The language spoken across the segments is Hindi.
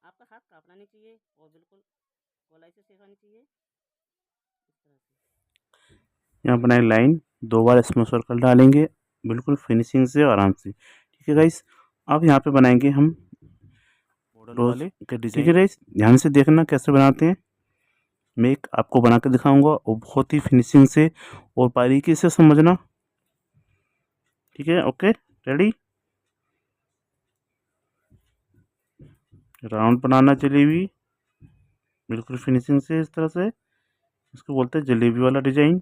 आपका हाथ कांपना नहीं चाहिए और बिल्कुल गोलाई से सेक आनी चाहिए इस तरह से। यहाँ बनाए लाइन, 2 बार स्मॉल सर्कल डालेंगे बिल्कुल फिनिशिंग से आराम से। ठीक है गाइस, अब यहाँ पे बनाएंगे हम मॉडल वाले के डिजाइन। ठीक है गाइस, ध्यान से देखना कैसे बनाते हैं। मैं एक आपको बना के दिखाऊंगा और बहुत ही फिनिशिंग से और बारीकी से समझना। ठीक है, ओके, रेडी। राउंड बनाना जलेबी बिल्कुल फिनिशिंग से इस तरह से, इसको बोलते हैं जलेबी वाला डिजाइन।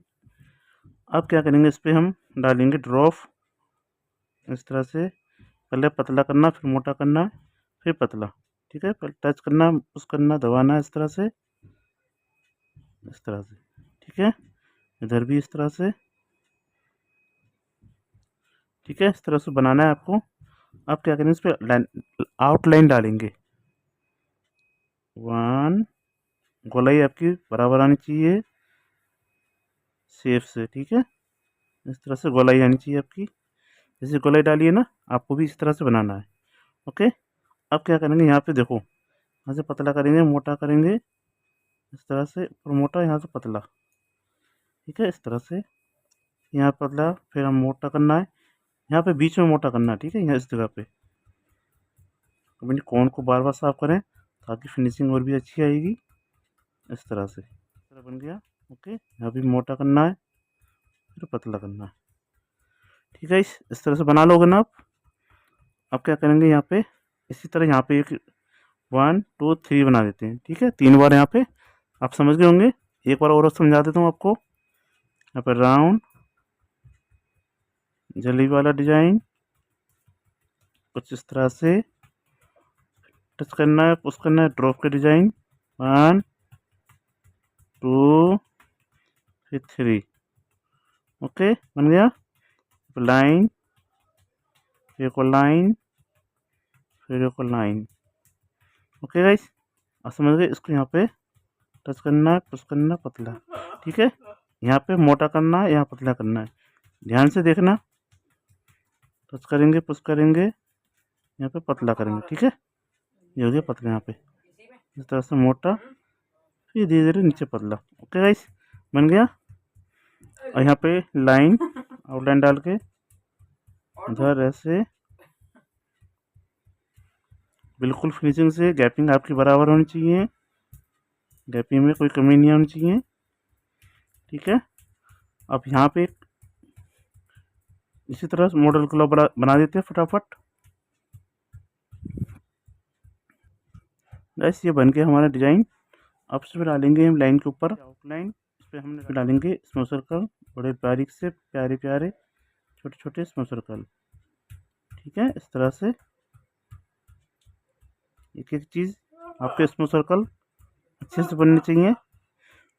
अब क्या करेंगे, इस पर हम डालेंगे ड्रॉप इस तरह से। पहले पतला करना, फिर मोटा करना, फिर पतला। ठीक है, पहले टच करना, पुश करना, दबाना इस तरह से, इस तरह से। ठीक है, इधर भी इस तरह से। ठीक है, इस तरह से बनाना है आपको। अब क्या करेंगे, इस पर आउटलाइन डालेंगे। 1 गोलाई आपकी बराबर आनी चाहिए शेप से। ठीक है, इस तरह से गोलाई आनी चाहिए आपकी। जैसे गोलाई डाली है ना, आपको भी इस तरह से बनाना है। ओके, अब क्या करेंगे, यहाँ पे देखो, यहाँ से पतला करेंगे, मोटा करेंगे इस तरह से, और मोटा यहाँ से पतला। ठीक है, इस तरह से यहाँ पतला, फिर हम मोटा करना है, यहाँ पे बीच में मोटा करना है। ठीक है, यहाँ इस जगह पे अपनी कोन को बार बार साफ करें ताकि फिनिशिंग और भी अच्छी आएगी। इस तरह से, इस तरह बन गया। ओके, यहाँ भी मोटा करना है, फिर पतला करना है। ठीक है, इस तरह से बना लोगे ना आप। अब क्या करेंगे, यहाँ पे इसी तरह यहाँ पे एक 1 2 3 बना देते हैं। ठीक है, 3 बार यहाँ पे आप समझ गए होंगे। एक बार और समझा देता हूँ आपको। यहाँ पर राउंड जलेबी वाला डिजाइन कुछ इस तरह से टच करना है, पुश करना है, ड्रॉप के डिजाइन 1 2 फिर 3। ओके, बन गया। लाइन, एक और लाइन, फिर एक और लाइन। ओके गाइस, आप समझ गए। इसको यहाँ पे टच करना है, पुश करना है, पतला। ठीक है, यहाँ पे मोटा करना है, यहाँ पतला करना है। ध्यान से देखना, टच करेंगे, पुश करेंगे, यहाँ पे पतला करेंगे। ठीक है, ये हो गया पतला। यहाँ पे इस तरह से मोटा, फिर धीरे धीरे नीचे पतला। ओके गाइस, बन गया। और यहाँ पे लाइन, आउटलाइन डाल के इधर ऐसे बिल्कुल फिनिशिंग से। गैपिंग आपकी बराबर होनी चाहिए, गैपिंग में कोई कमी नहीं होनी चाहिए। ठीक है, अब यहाँ पे इसी तरह मॉडल को बना देते हैं फटाफट। गैस, ये बन गया हमारा डिजाइन। अब इस पर डालेंगे हम लाइन के ऊपर आउटलाइन। इस पर हमने डालेंगे स्मॉल सर्कल, बड़े बारीक से प्यारे प्यारे छोटे छोटे स्मॉल सर्कल। ठीक है, इस तरह से एक एक चीज़ आपके स्मॉल सर्कल अच्छे से बननी चाहिए।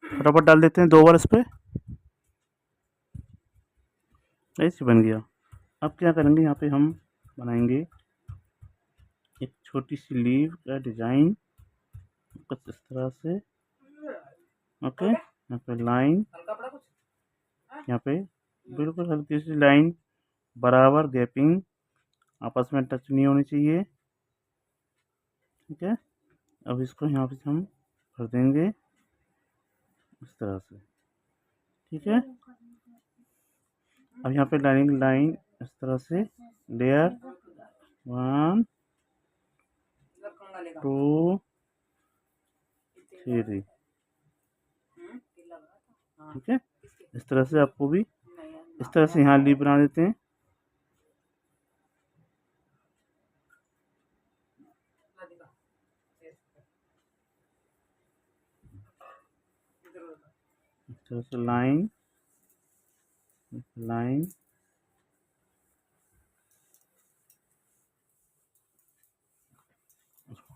फटाफट डाल देते हैं 2 बार इस पर। ऐसे बन गया। अब क्या करेंगे, यहाँ पे हम बनाएंगे एक छोटी सी लीव का डिजाइन कुछ इस तरह से। ओके, यहाँ पे लाइन, यहाँ पे बिल्कुल हल्की सी लाइन, बराबर गैपिंग, आपस में टच नहीं होनी चाहिए। ठीक है, अब इसको यहाँ पे हम कर देंगे इस तरह से। ठीक है, अब यहाँ पे लाइनिंग लाइन इस तरह से, लेयर 1 2 3। ठीक है, इस तरह से आपको भी इस तरह से यहाँ लीव बना देते हैं। इस तरह से लाइन लाइन,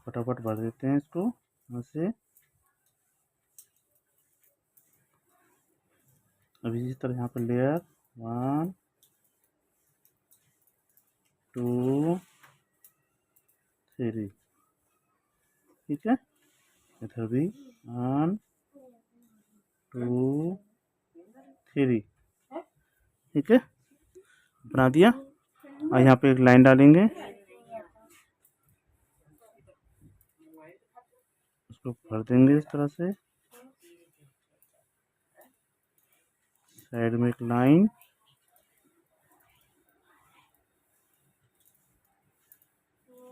फटाफट भर देते हैं इसको यहाँ से। अभी इस तरह यहाँ पर लेयर 1 2 3। ठीक है, इधर भी 1 2 3। ठीक है, बना दिया। और यहाँ पे एक लाइन डालेंगे। इसको भर देंगे इस तरह से। साइड में एक लाइन,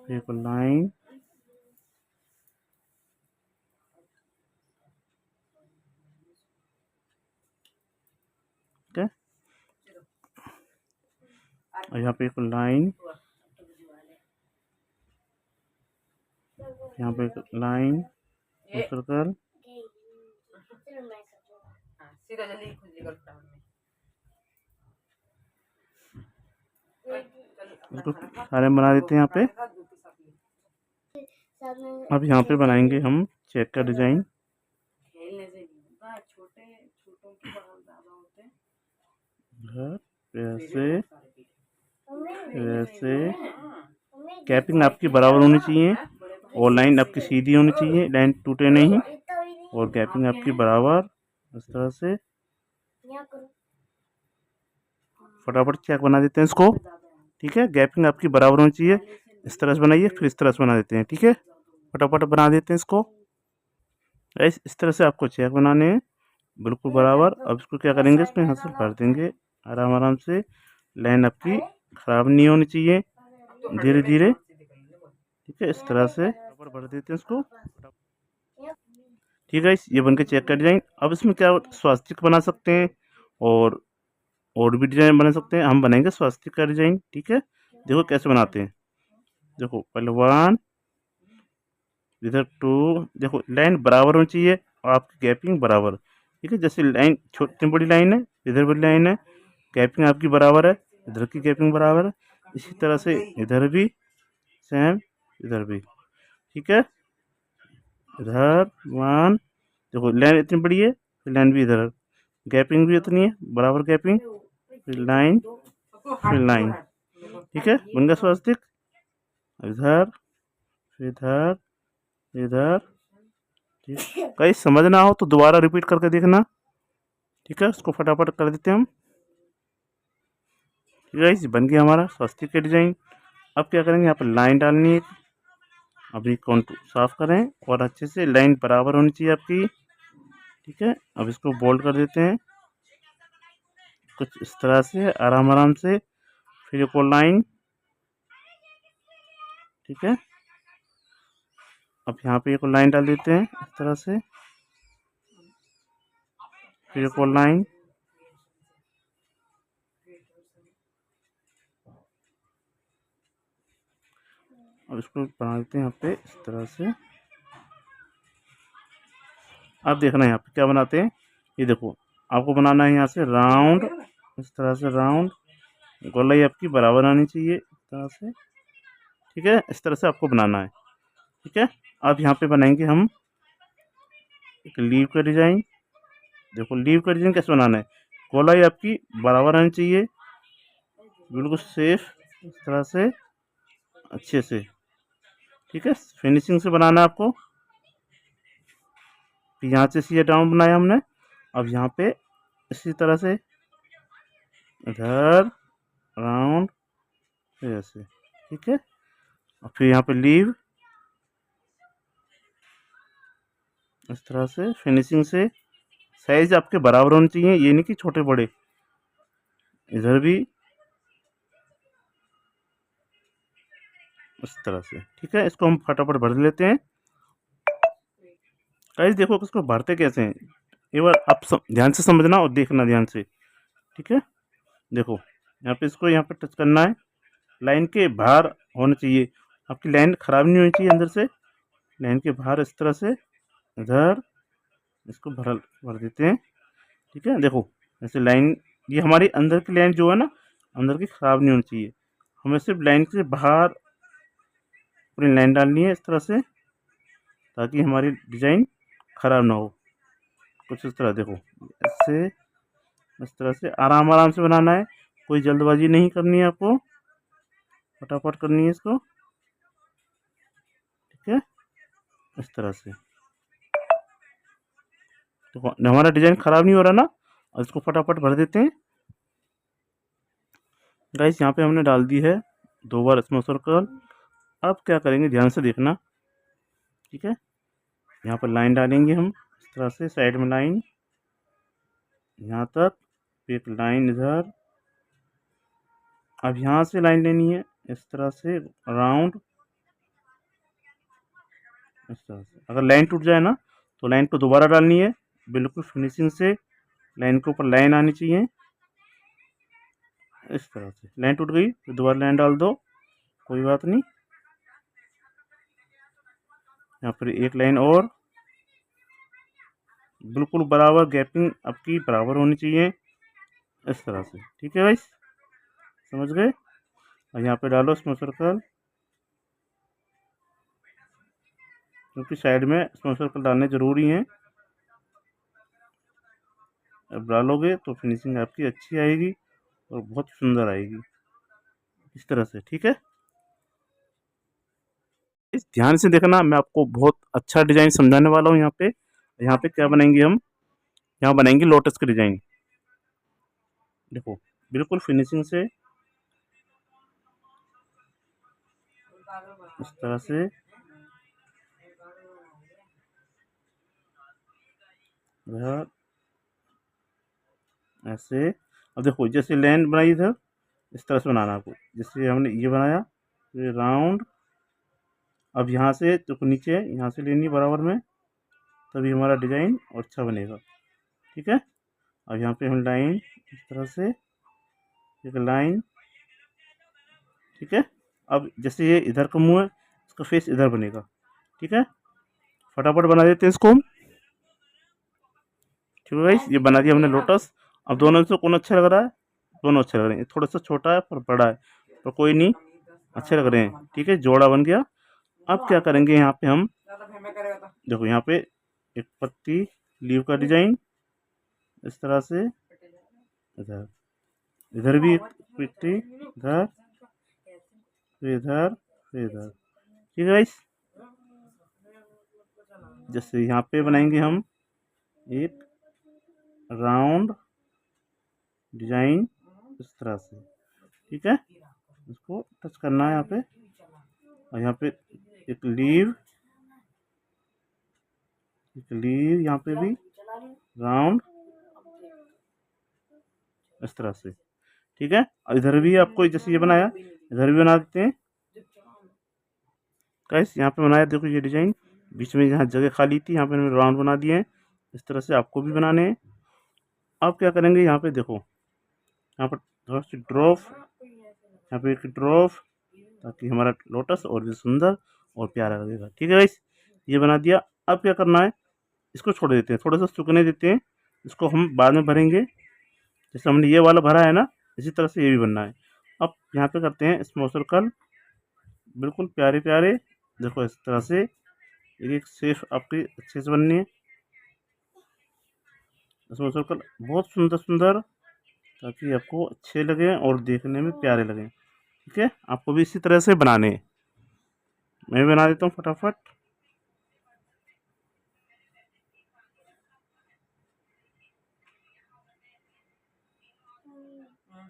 एक लाइन, ठीक है। और यहाँ पे एक लाइन, यहाँ पे एक लाइन, सर्कल, इसको सारे बना देते हैं यहाँ पे। अब यहाँ पे बनाएंगे हम चेक का डिजाइन। ऐसे ऐसे कैपिंग आपकी बराबर होनी चाहिए और लाइन आपकी सीधी होनी चाहिए, लाइन टूटे नहीं, और कैपिंग आपकी बराबर। इस तरह से फटाफट चेक बना देते हैं इसको, ठीक है। गैपिंग आपकी बराबर होनी चाहिए, इस तरह से बनाइए, फिर इस तरह से बना देते हैं, ठीक है। फटाफट बना देते हैं इसको। इस तरह से आपको चेक बनाने हैं बिल्कुल बराबर। अब इसको क्या करेंगे, इसमें यहाँ से भर देंगे आराम आराम से। लाइन आपकी खराब नहीं होनी चाहिए, धीरे धीरे, ठीक है। इस तरह से भर देते हैं इसको, ठीक है। ये बनके चेक कर जाएंगे। अब इसमें क्या स्वास्तिक बना सकते हैं और भी डिजाइन बना सकते हैं। हम बनाएंगे स्वास्तिक का डिजाइन, ठीक है। देखो कैसे बनाते हैं। देखो पहले 1, इधर 2, देखो लाइन बराबर होनी चाहिए और आपकी गैपिंग बराबर, ठीक है। जैसे लाइन छोटी बड़ी लाइन है, इधर बड़ी लाइन है, गैपिंग आपकी बराबर है, इधर की गैपिंग बराबर है। इसी तरह से इधर भी सेम, इधर भी, ठीक है। इधर 1, देखो लाइन इतनी बड़ी है, फिर लाइन भी इधर, गैपिंग भी उतनी है, बराबर गैपिंग, फिर लाइन, फिर लाइन, ठीक है। बन गया स्वास्तिक। इधर, फिर इधर, इधर, ठीक। कहीं समझ ना हो तो दोबारा रिपीट करके देखना, ठीक है। उसको फटाफट कर देते हैं हम, ठीक है। बन गया हमारा स्वास्तिक का डिजाइन। अब क्या करेंगे, यहाँ पर लाइन डालनी है। अभी कॉन्टूर साफ करें और अच्छे से लाइन बराबर होनी चाहिए आपकी, ठीक है। अब इसको बोल्ड कर देते हैं कुछ इस तरह से, आराम आराम से। फिर एक और लाइन, ठीक है। अब यहाँ पे एक और लाइन डाल देते हैं इस तरह से, फिर एक और लाइन, और इसको बना देते हैं यहाँ पे इस तरह से। अब देखना यहाँ पे क्या बनाते हैं, ये देखो आपको बनाना है यहाँ से राउंड, इस तरह से राउंड, गोलाई आपकी बराबर आनी चाहिए इस तरह से, ठीक है। इस तरह से आपको बनाना है, ठीक है। अब यहाँ पे बनाएंगे हम एक लीव का डिजाइन। देखो लीव का डिजाइन कैसे बनाना है, गोलाई आपकी बराबर आनी चाहिए, बिल्कुल सेफ, इस तरह से अच्छे से, ठीक है। फिनिशिंग से बनाना है आपको। फिर यहाँ से सीधा डाउन बनाया हमने। अब यहाँ पे इसी तरह से इधर राउंड, फिर ऐसे, ठीक है। और फिर यहाँ पे लीव, इस तरह से फिनिशिंग से। साइज आपके बराबर होने चाहिए, ये नहीं कि छोटे बड़े। इधर भी इस तरह से, ठीक है। इसको हम फटाफट भर लेते हैं। गाइस देखो इसको भरते कैसे हैं, एक बार आप ध्यान से समझना और देखना ध्यान से, ठीक है। देखो यहाँ पे इसको यहाँ पे टच करना है, लाइन के बाहर होना चाहिए, आपकी लाइन खराब नहीं होनी चाहिए अंदर से, लाइन के बाहर इस तरह से इधर इसको भर देते हैं, ठीक है। देखो ऐसे लाइन, ये हमारी अंदर की लाइन जो है ना, अंदर की खराब नहीं होनी चाहिए, हमें सिर्फ लाइन से बाहर पूरी लाइन डालनी है इस तरह से, ताकि हमारी डिजाइन खराब ना हो। कुछ इस तरह देखो, ऐसे इस तरह से आराम आराम से बनाना है, कोई जल्दबाजी नहीं करनी है आपको, फटाफट करनी है इसको, ठीक है। इस तरह से तो हमारा डिजाइन खराब नहीं हो रहा ना, और इसको फटाफट भर देते हैं। गाइस यहाँ पे हमने डाल दी है 2 बार स्मॉल सर्कल। अब क्या करेंगे ध्यान से देखना, ठीक है। यहाँ पर लाइन डालेंगे हम इस तरह से, साइड में लाइन यहाँ तक, एक लाइन इधर। अब यहाँ से लाइन लेनी है इस तरह से राउंड, इस तरह से। अगर लाइन टूट जाए ना तो लाइन को दोबारा डालनी है, बिल्कुल फिनिशिंग से लाइन के ऊपर लाइन आनी चाहिए इस तरह से। लाइन टूट गई तो दोबारा लाइन डाल दो, कोई बात नहीं। यहाँ पर एक लाइन और, बिल्कुल बराबर गैपिंग आपकी बराबर होनी चाहिए इस तरह से, ठीक है गाइस, समझ गए। और यहाँ पे डालो स्मॉल सर्कल, क्योंकि साइड में स्मॉल सर्कल डालने ज़रूरी हैं। अब डालोगे तो फिनिशिंग आपकी अच्छी आएगी और बहुत सुंदर आएगी इस तरह से, ठीक है। इस ध्यान से देखना, मैं आपको बहुत अच्छा डिज़ाइन समझाने वाला हूँ। यहाँ पे क्या बनाएंगे हम, यहाँ बनाएंगे लोटस का डिज़ाइन। देखो बिल्कुल फिनिशिंग से इस तरह से ऐसे। अब देखो जैसे लाइन बनाई इधर, इस तरह से बनाना आपको, जैसे हमने ये बनाया ये राउंड। अब यहाँ से तो नीचे यहाँ से लेनी बराबर में, तभी हमारा डिज़ाइन अच्छा बनेगा, ठीक है। अब यहाँ पे हम लाइन इस तरह से, एक लाइन, ठीक है। अब जैसे ये इधर का मुँह है, इसका फेस इधर बनेगा, ठीक है। फटाफट बना देते हैं इसको हम, ठीक है गाइस। ये बना दिया हमने लोटस। अब दोनों से कौन अच्छा लग रहा है, दोनों अच्छे लग रहे हैं। थोड़ा सा छोटा है पर बड़ा है, पर कोई नहीं, अच्छे लग रहे हैं, ठीक है, जोड़ा बन गया। अब क्या करेंगे, यहाँ पे हम देखो यहाँ पे एक पत्ती लीव का डिजाइन इस तरह से, इधर इधर भी एक पत्ती, इधर फिर इधर फिर इधर, ठीक है गाइस। जैसे यहाँ पे बनाएंगे हम एक राउंड डिजाइन इस तरह से, ठीक है। इसको टच करना है यहाँ पे, और यहाँ पे एक लीव यहाँ पे भी राउंड इस तरह से, ठीक है। और इधर भी आपको जैसे ये बनाया, इधर भी बना देते हैं गाइस। यहाँ पे बनाया, देखो ये डिजाइन, बीच में यहाँ जगह खाली थी, यहाँ पे हमने राउंड बना दिए हैं। इस तरह से आपको भी बनाने हैं। अब क्या करेंगे, यहाँ पे देखो, यहाँ पर थोड़ा सी ड्रॉप, यहाँ पे एक ड्रॉप, ताकि हमारा लोटस और भी सुंदर और प्यारा लगेगा, ठीक है गाइस। ये बना दिया। अब क्या करना है, इसको छोड़ देते हैं, थोड़ा सा सूखने देते हैं। इसको हम बाद में भरेंगे, जैसे हमने ये वाला भरा है ना, इसी तरह से ये भी बनना है। अब यहाँ पे करते हैं स्मॉल सर्कल, बिल्कुल प्यारे प्यारे, देखो इस तरह से एक एक शेप आपकी अच्छे से बननी है। स्मॉल सर्कल बहुत सुंदर सुंदर, ताकि आपको अच्छे लगे और देखने में प्यारे लगें, ठीक है। आपको भी इसी तरह से बनाने हैं। मैं भी बना देता हूँ फटाफट,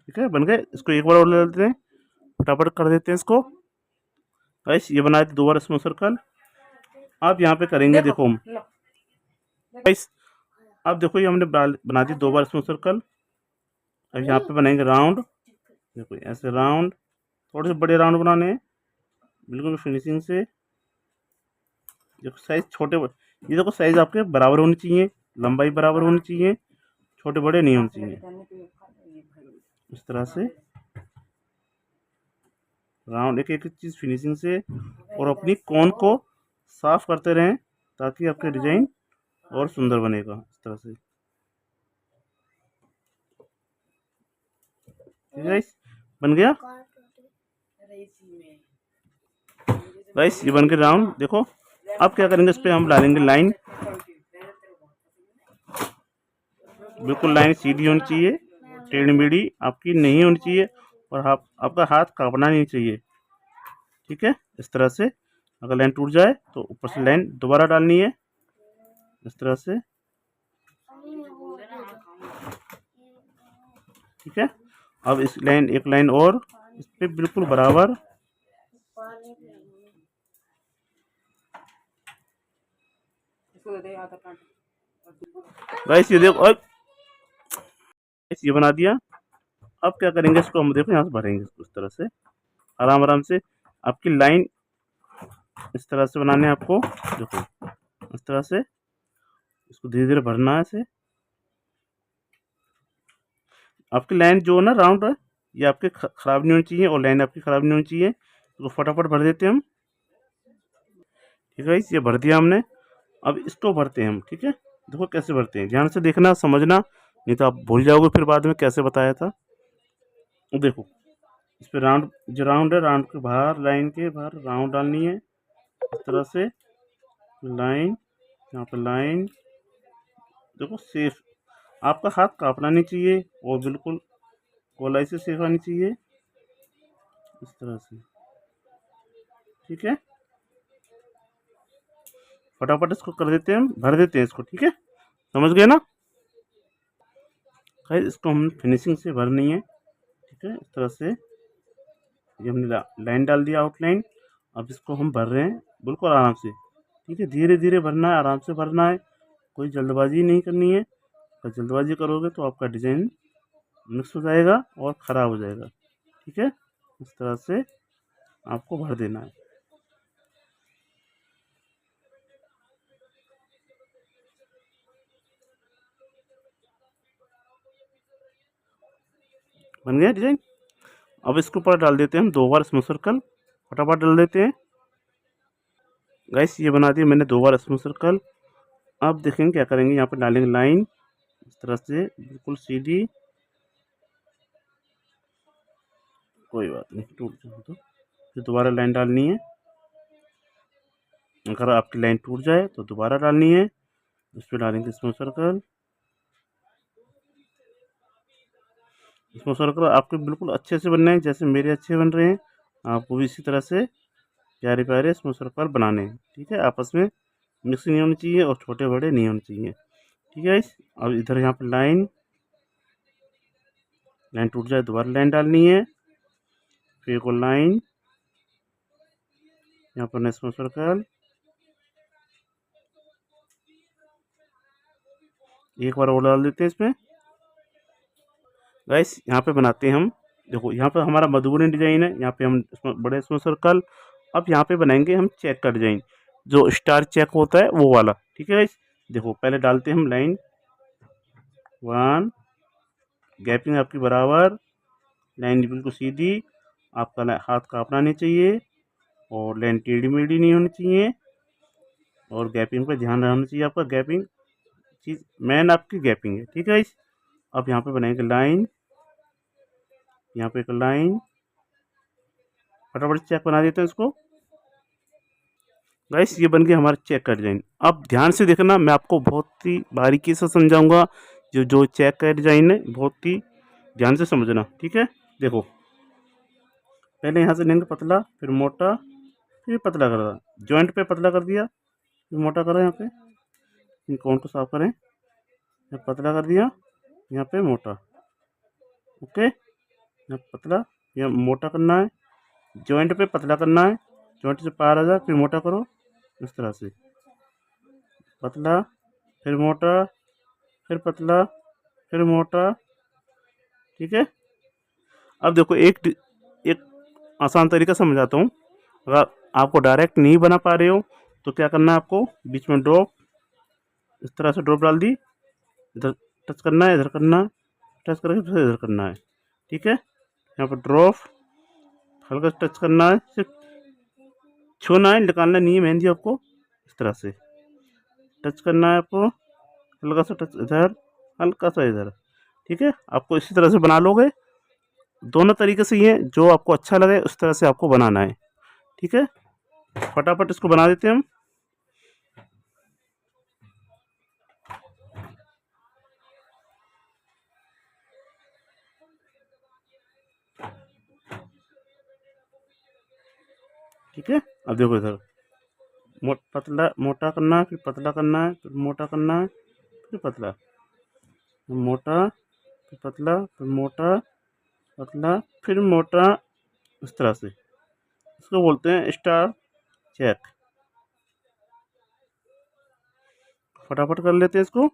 ठीक है, बन गए। इसको एक बार और ले लेते हैं, फटाफट कर देते हैं इसको गाइस। ये बना देते दोबारा स्मॉल सर्कल। अब यहाँ पे करेंगे, देखो हम गाइस, अब देखो ये हमने बना दी दो बार स्मॉल सर्कल। अब यहाँ पे बनाएंगे राउंड, देखो ऐसे राउंड, थोड़े से बड़े राउंड बनाने हैं, बिल्कुल फिनिशिंग से। देखो साइज छोटे, ये देखो साइज आपके बराबर होनी चाहिए, लंबाई बराबर होनी चाहिए, छोटे बड़े नहीं होने चाहिए। इस तरह से राउंड, एक एक चीज़ फिनिशिंग से, और अपनी कोन को साफ करते रहें, ताकि आपके डिजाइन और सुंदर बनेगा इस तरह से, ठीक है गाइस। बन गया गाइस, ये बन के राउंड, देखो। अब क्या करेंगे, इस पर हम डालेंगे लाइन, बिल्कुल लाइन सीधी होनी चाहिए, टेढ़ी मेढ़ी आपकी नहीं होनी चाहिए, और आपका हाथ कांपना नहीं चाहिए, ठीक है। इस तरह से अगर लाइन टूट जाए तो ऊपर से लाइन दोबारा डालनी है इस तरह से, ठीक है। अब इस लाइन, एक लाइन और इस पे बिल्कुल बराबर, गाइस ये देखो, और ये बना दिया। अब क्या करेंगे, इसको हम देखो यहाँ से भरेंगे इसको इस तरह से, आराम आराम से। आपकी लाइन इस तरह से बनाने हैं आपको, देखो इस तरह से इसको धीरे धीरे भरना है ऐसे। आपकी लाइन जो है ना राउंड है, ये आपके खराब नहीं होनी चाहिए, और लाइन आपकी खराब नहीं होनी चाहिए। तो फटाफट भर देते हैं हम। ठीक है, ये भर दिया हमने। अब इसको भरते हैं हम, ठीक है। देखो कैसे भरते हैं, ध्यान से देखना समझना, नहीं तो आप भूल जाओगे फिर बाद में कैसे बताया था। देखो इस पे राउंड, जो राउंड है, राउंड के बाहर, लाइन के बाहर राउंड डालनी है इस तरह से। लाइन, यहाँ पे लाइन, देखो सेफ। आपका हाथ कांपना नहीं चाहिए, और बिल्कुल गोलाई से सेफ आनी चाहिए इस तरह से। ठीक है, फटाफट इसको कर देते हैं हम, भर देते हैं इसको। ठीक है, समझ गए ना। इसको हम फिनिशिंग से भरनी है। ठीक है, इस तरह से ये हमने लाइन डाल दिया, आउटलाइन। अब इसको हम भर रहे हैं बिल्कुल आराम से। ठीक है, धीरे धीरे भरना है, आराम से भरना है, कोई जल्दबाजी नहीं करनी है। अगर जल्दबाजी करोगे तो आपका डिज़ाइन मिक्स हो जाएगा और ख़राब हो जाएगा। ठीक है, इस तरह से आपको भर देना है। बन गया डिज़ाइन। अब इसके ऊपर डाल देते हैं हम 2 बार स्मूथ सर्कल, फटाफट डाल देते हैं। गाइस ये बना दिया मैंने 2 बार स्मूथ सर्कल। अब देखेंगे क्या करेंगे, यहाँ पे डालेंगे लाइन इस तरह से बिल्कुल सीधी। कोई बात नहीं, टूट जाए तो फिर दोबारा लाइन डालनी है। अगर आपकी लाइन टूट जाए तो दोबारा डालनी है। उस पर डालेंगे स्मूथ सर्कल। स्मूथ सर्कल आपके बिल्कुल अच्छे से बनना है, जैसे मेरे अच्छे बन रहे हैं, आपको भी इसी तरह से प्यारे प्यारे स्मूथ सर्कल बनाने हैं। ठीक है, आपस में मिक्स नहीं होनी चाहिए और छोटे बड़े नहीं होने चाहिए। ठीक है, अब इधर यहाँ पे लाइन, लाइन टूट जाए दोबारा लाइन डालनी है, फिर को लाइन, यहाँ पर स्मूथ सर्कल, एक बार और डाल देते हैं इसमें। गाइस यहाँ पे बनाते हैं हम, देखो यहाँ पे हमारा मधुबनी डिजाइन है, यहाँ पे हम बड़े स्मूथ सर्कल। अब यहाँ पे बनाएंगे हम चेक का डिजाइन, जो स्टार चेक होता है वो वाला। ठीक है गाइस, देखो पहले डालते हैं हम लाइन 1, गैपिंग आपकी बराबर, लाइन बिल्कुल सीधी, आपका हाथ कांपना नहीं चाहिए, और लाइन टेढ़ी मेढ़ी नहीं होनी चाहिए, और गैपिंग पे ध्यान रहना चाहिए आपका। गैपिंग चीज़ मेन आपकी गैपिंग है। ठीक है गाइस, अब यहाँ पे बनाएंगे लाइन, यहाँ पे एक लाइन, फटाफट चेक बना देते हैं इसको। गाइस ये बन गया हमारा चेक का डिज़ाइन। अब ध्यान से देखना, मैं आपको बहुत ही बारीकी से समझाऊंगा। जो जो चेक का डिज़ाइन है बहुत ही ध्यान से समझना। ठीक है, देखो पहले यहाँ से लेंगे पतला, फिर मोटा, फिर पतला कर दिया, जॉइंट पे पतला कर दिया, फिर मोटा करा। यहाँ पे इन कौन को साफ करें, यहाँ पतला कर दिया, यहाँ पे मोटा। ओके, यहाँ पतला, यहाँ मोटा करना है, जॉइंट पे पतला करना है, जॉइंट से पार आ जाए फिर मोटा करो इस तरह से। पतला, फिर मोटा, फिर पतला, फिर मोटा। ठीक है, अब देखो एक आसान तरीका समझाता हूँ। अगर आपको डायरेक्ट नहीं बना पा रहे हो तो क्या करना है, आपको बीच में ड्रॉप, इस तरह से ड्रॉप डाल दी, इधर टच करना है, इधर करना है, टच करके फिर इधर करना है। ठीक है, यहाँ पर ड्रॉप, हल्का टच करना है, सिर्फ छूना है, निकालना नहीं है मेहंदी आपको। इस तरह से टच करना है आपको, हल्का सा टच इधर, हल्का सा इधर। ठीक है, आपको इसी तरह से बना लोगे। दोनों तरीके से ही है, जो आपको अच्छा लगे उस तरह से आपको बनाना है। ठीक है, फटाफट इसको बना देते हैं हम। ठीक है, अब देखो इधर पतला मोटा करना है, फिर पतला करना है, फिर मोटा करना है, फिर पतला, फिर मोटा, फिर पतला, फिर मोटा, पतला, फिर मोटा। इस तरह से इसको बोलते हैं स्टार चेक। फटाफट कर लेते हैं इसको।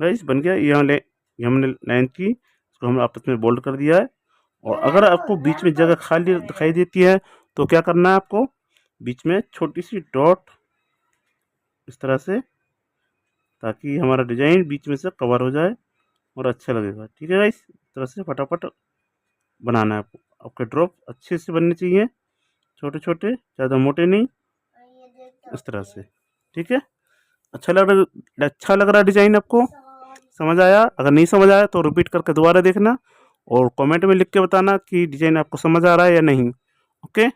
गाइस बन गया। ये हमने लाइन की, इसको हम आपस में बोल्ड कर दिया है। और अगर आपको बीच में जगह खाली दिखाई देती है तो क्या करना है आपको, बीच में छोटी सी डॉट इस तरह से, ताकि हमारा डिजाइन बीच में से कवर हो जाए और अच्छा लगेगा। ठीक है गाइस, इस तरह से फटाफट बनाना है आपको। आपके ड्रॉप अच्छे से बनने चाहिए, छोटे छोटे, ज़्यादा मोटे नहीं, इस तरह से। ठीक है, अच्छा लग रहा डिजाइन आपको, समझ आया? अगर नहीं समझ आया तो रिपीट करके दोबारा देखना और कमेंट में लिख के बताना कि डिजाइन आपको समझ आ रहा है या नहीं। ओके।